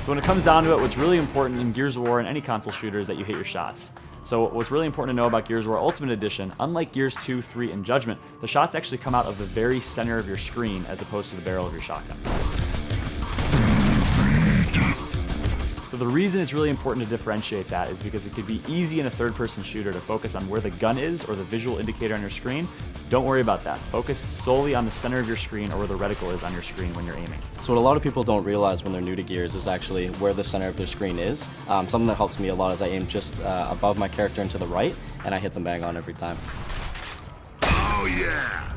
So when it comes down to it, what's really important in Gears of War and any console shooter is that you hit your shots. So what's really important to know about Gears of War Ultimate Edition, unlike Gears 2, 3, and Judgment, the shots actually come out of the very center of your screen as opposed to the barrel of your shotgun. So the reason it's really important to differentiate that is because it could be easy in a third-person shooter to focus on where the gun is or the visual indicator on your screen. Don't worry about that. Focus solely on the center of your screen or where the reticle is on your screen when you're aiming. So what a lot of people don't realize when they're new to Gears is actually where the center of their screen is. Something that helps me a lot is I aim just above my character and to the right, and I hit them bang on every time. Oh yeah!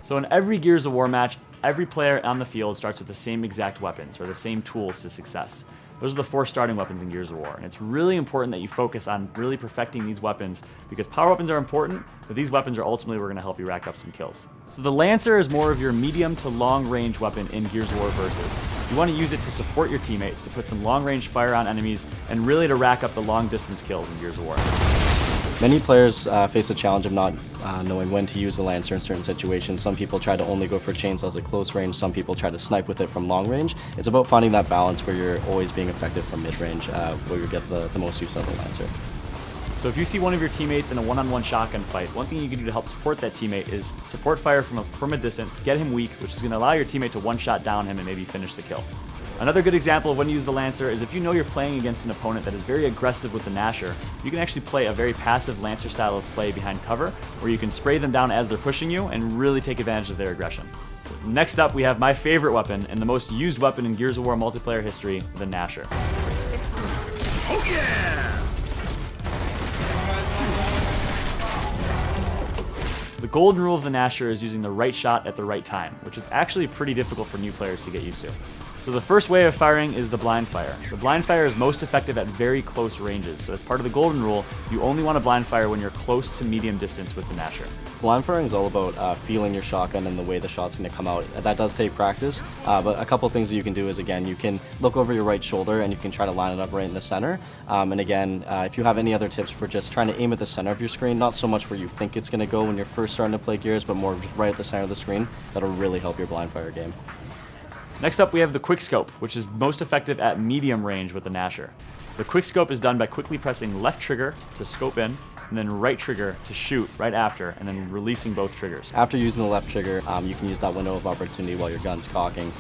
So in every Gears of War match, every player on the field starts with the same exact weapons or the same tools to success. Those are the 4 starting weapons in Gears of War, and it's really important that you focus on really perfecting these weapons because power weapons are important, but these weapons are ultimately where we're going to help you rack up some kills. So the Lancer is more of your medium to long range weapon in Gears of War Versus. You want to use it to support your teammates, to put some long range fire on enemies, and really to rack up the long distance kills in Gears of War. Many players face the challenge of not knowing when to use the Lancer in certain situations. Some people try to only go for chainsaws at close range, some people try to snipe with it from long range. It's about finding that balance where you're always being effective from mid-range, where you get the most use of the Lancer. So if you see one of your teammates in a one-on-one shotgun fight, one thing you can do to help support that teammate is support fire from a distance, get him weak, which is going to allow your teammate to one-shot down him and maybe finish the kill. Another good example of when you use the Lancer is if you know you're playing against an opponent that is very aggressive with the Gnasher, you can actually play a very passive Lancer style of play behind cover, where you can spray them down as they're pushing you and really take advantage of their aggression. Next up, we have my favorite weapon and the most used weapon in Gears of War multiplayer history, the Gnasher. Oh yeah! So the golden rule of the Gnasher is using the right shot at the right time, which is actually pretty difficult for new players to get used to. So the first way of firing is the blind fire. The blind fire is most effective at very close ranges. So as part of the golden rule, you only want to blind fire when you're close to medium distance with the Gnasher. Blind firing is all about feeling your shotgun and the way the shot's going to come out. That does take practice, but a couple things that you can do is, again, you can look over your right shoulder and you can try to line it up right in the center. And again, if you have any other tips for just trying to aim at the center of your screen, not so much where you think it's going to go when you're first starting to play Gears, but more just right at the center of the screen, that'll really help your blind fire game. Next up, we have the quick scope, which is most effective at medium range with the Gnasher. The quick scope is done by quickly pressing left trigger to scope in, and then right trigger to shoot right after, and then releasing both triggers. After using the left trigger, you can use that window of opportunity while your gun's cocking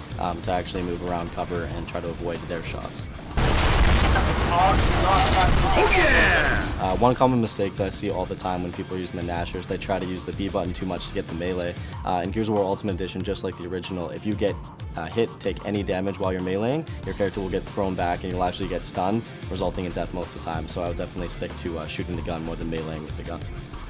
to actually move around cover and try to avoid their shots. Oh yeah! One common mistake that I see all the time when people are using the Gnasher is they try to use the B button too much to get the melee. In Gears of War Ultimate Edition, just like the original, if you get hit, take any damage while you're meleeing, your character will get thrown back and you'll actually get stunned, resulting in death most of the time. So I would definitely stick to shooting the gun more than meleeing with the gun.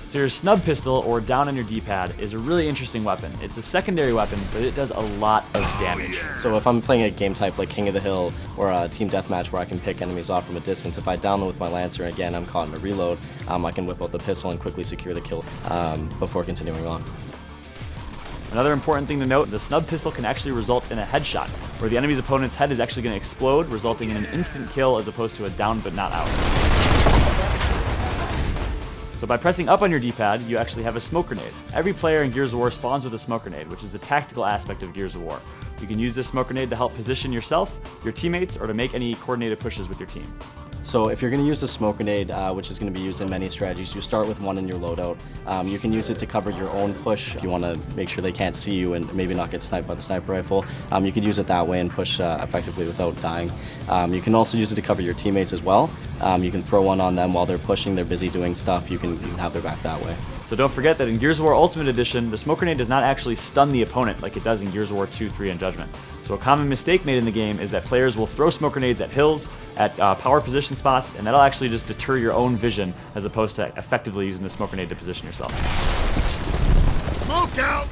So your snub pistol, or down on your D-pad, is a really interesting weapon. It's a secondary weapon, but it does a lot of damage. So if I'm playing a game type like King of the Hill or a team deathmatch where I can pick enemies off from a distance, if I down them with my Lancer and again I'm caught in a reload, I can whip out the pistol and quickly secure the kill before continuing on. Another important thing to note, the snub pistol can actually result in a headshot, where the enemy's opponent's head is actually going to explode, resulting in an instant kill as opposed to a down but not out. So by pressing up on your D-pad, you actually have a smoke grenade. Every player in Gears of War spawns with a smoke grenade, which is the tactical aspect of Gears of War. You can use this smoke grenade to help position yourself, your teammates, or to make any coordinated pushes with your team. So if you're going to use the smoke grenade, which is going to be used in many strategies, you start with one in your loadout. You can use it to cover your own push if you want to make sure they can't see you and maybe not get sniped by the sniper rifle. You could use it that way and push effectively without dying. You can also use it to cover your teammates as well. You can throw one on them while they're pushing, they're busy doing stuff, you can have their back that way. So don't forget that in Gears of War Ultimate Edition, the smoke grenade does not actually stun the opponent like it does in Gears of War 2, 3, and Judgment. So a common mistake made in the game is that players will throw smoke grenades at hills, at power position spots, and that'll actually just deter your own vision as opposed to effectively using the smoke grenade to position yourself. Smoke out!